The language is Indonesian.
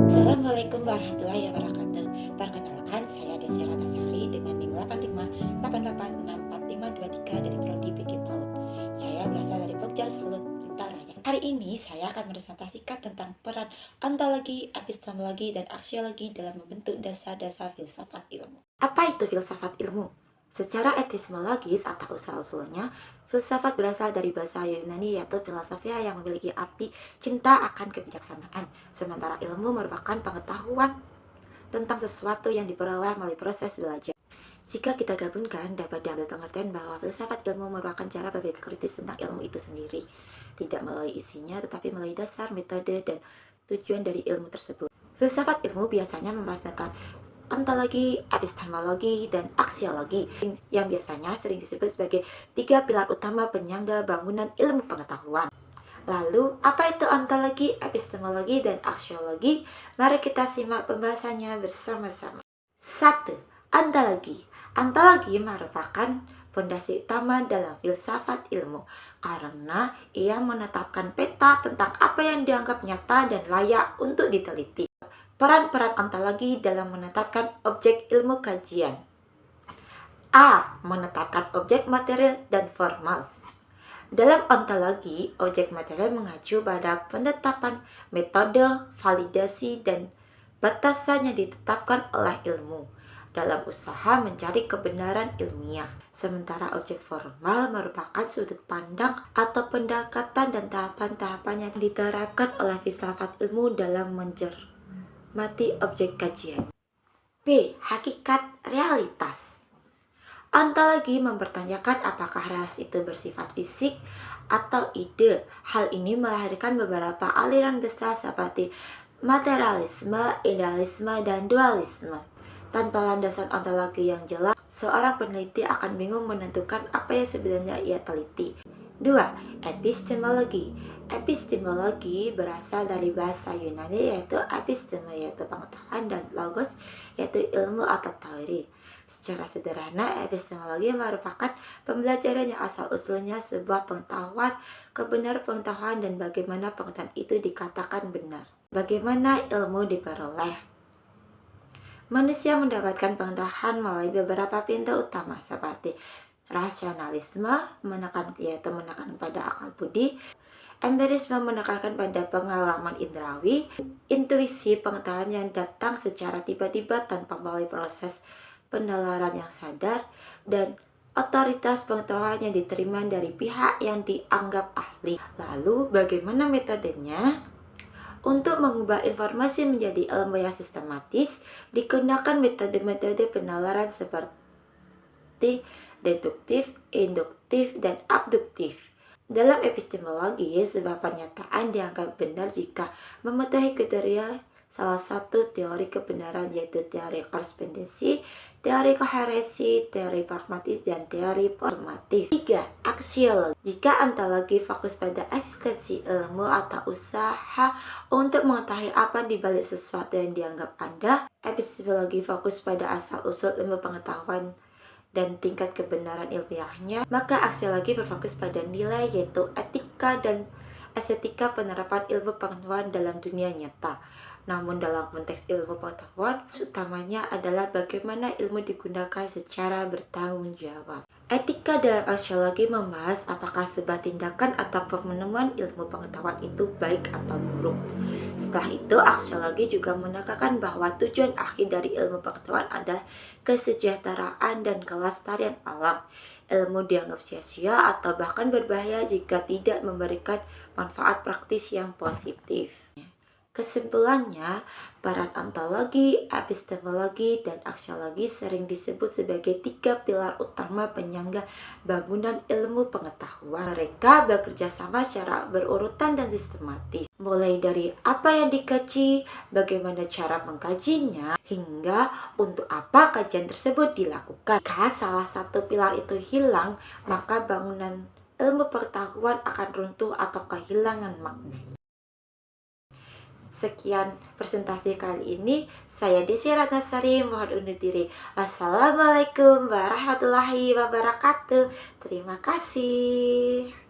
Assalamualaikum warahmatullahi wabarakatuh. Perkenalkan, saya Desi Ratnasari dengan NIM 85886523 dari Prodi Fikih PAUD. Saya berasal dari Pokja Sulut, Blitar. Hari ini saya akan presentasikan tentang peran ontologi, epistemologi, dan aksiologi dalam membentuk dasar-dasar filsafat ilmu. Apa itu filsafat ilmu? Secara epistemologis atau usul-usulnya, filsafat berasal dari bahasa Yunani yaitu filosofia yang memiliki arti cinta akan kebijaksanaan, sementara ilmu merupakan pengetahuan tentang sesuatu yang diperoleh melalui proses belajar. Jika kita gabungkan, dapat diambil pengertian bahwa filsafat ilmu merupakan cara berpikir kritis tentang ilmu itu sendiri, tidak melalui isinya, tetapi melalui dasar, metode, dan tujuan dari ilmu tersebut. Filsafat ilmu biasanya membahas tentang ontologi, epistemologi, dan aksiologi yang biasanya sering disebut sebagai tiga pilar utama penyangga bangunan ilmu pengetahuan. Lalu, apa itu ontologi, epistemologi, dan aksiologi? Mari kita simak pembahasannya bersama-sama. 1. Ontologi. Ontologi merupakan fondasi utama dalam filsafat ilmu karena ia menetapkan peta tentang apa yang dianggap nyata dan layak untuk diteliti. Peran-peran ontologi dalam menetapkan objek ilmu kajian. A. Menetapkan objek material dan formal. Dalam ontologi, objek material mengacu pada penetapan metode, validasi, dan batasan yang ditetapkan oleh ilmu dalam usaha mencari kebenaran ilmiah. Sementara objek formal merupakan sudut pandang atau pendekatan dan tahapan-tahapan yang diterapkan oleh filsafat ilmu dalam mencermati objek kajian. B. Hakikat realitas. Ontologi mempertanyakan apakah realitas itu bersifat fisik atau ide. Hal ini melahirkan beberapa aliran besar seperti materialisme, idealisme, dan dualisme. Tanpa landasan ontologi yang jelas, seorang peneliti akan bingung menentukan apa yang sebenarnya ia teliti. 2. Epistemologi. Epistemologi berasal dari bahasa Yunani yaitu episteme yaitu pengetahuan dan logos yaitu ilmu atau teori. Secara sederhana, epistemologi merupakan pembelajaran yang asal-usulnya sebuah pengetahuan, kebenaran pengetahuan, dan bagaimana pengetahuan itu dikatakan benar. Bagaimana ilmu diperoleh? Manusia mendapatkan pengetahuan melalui beberapa pintu utama seperti rasionalisme, menekan pada akal budi, empirisme menekankan pada pengalaman indrawi, intuisi pengetahuan yang datang secara tiba-tiba tanpa melalui proses penalaran yang sadar, dan otoritas pengetahuan yang diterima dari pihak yang dianggap ahli. Lalu, bagaimana metodenya? Untuk mengubah informasi menjadi ilmu yang sistematis, digunakan metode-metode penalaran seperti deduktif, induktif, dan abduktif. Dalam epistemologi, sebuah pernyataan dianggap benar jika mematuhi kriteria salah satu teori kebenaran yaitu teori korespondensi, teori koherensi, teori pragmatis, dan teori formatif. 3. Aksiologi. Jika ontologi fokus pada eksistensi ilmu atau usaha untuk mengetahui apa di balik sesuatu yang dianggap ada, epistemologi fokus pada asal-usul ilmu pengetahuan dan tingkat kebenaran ilmiahnya, maka aksiologi berfokus pada nilai yaitu etika dan estetika penerapan ilmu pengetahuan dalam dunia nyata. Namun dalam konteks ilmu pengetahuan, utamanya adalah bagaimana ilmu digunakan secara bertanggung jawab. Etika dalam aksiologi membahas apakah sebuah tindakan atau penemuan ilmu pengetahuan itu baik atau buruk. Setelah itu, aksiologi juga menekankan bahwa tujuan akhir dari ilmu pengetahuan adalah kesejahteraan dan kelestarian alam. Ilmu dianggap sia-sia atau bahkan berbahaya jika tidak memberikan manfaat praktis yang positif. Kesimpulannya, peran ontologi, epistemologi, dan aksiologi sering disebut sebagai tiga pilar utama penyangga bangunan ilmu pengetahuan. Mereka bekerja sama secara berurutan dan sistematis, mulai dari apa yang dikaji, bagaimana cara mengkajinya, hingga untuk apa kajian tersebut dilakukan. Jika salah satu pilar itu hilang, maka bangunan ilmu pengetahuan akan runtuh atau kehilangan makna. Sekian presentasi kali ini. Saya Desi Ratnasari, mohon undur diri. Wassalamualaikum warahmatullahi wabarakatuh. Terima kasih.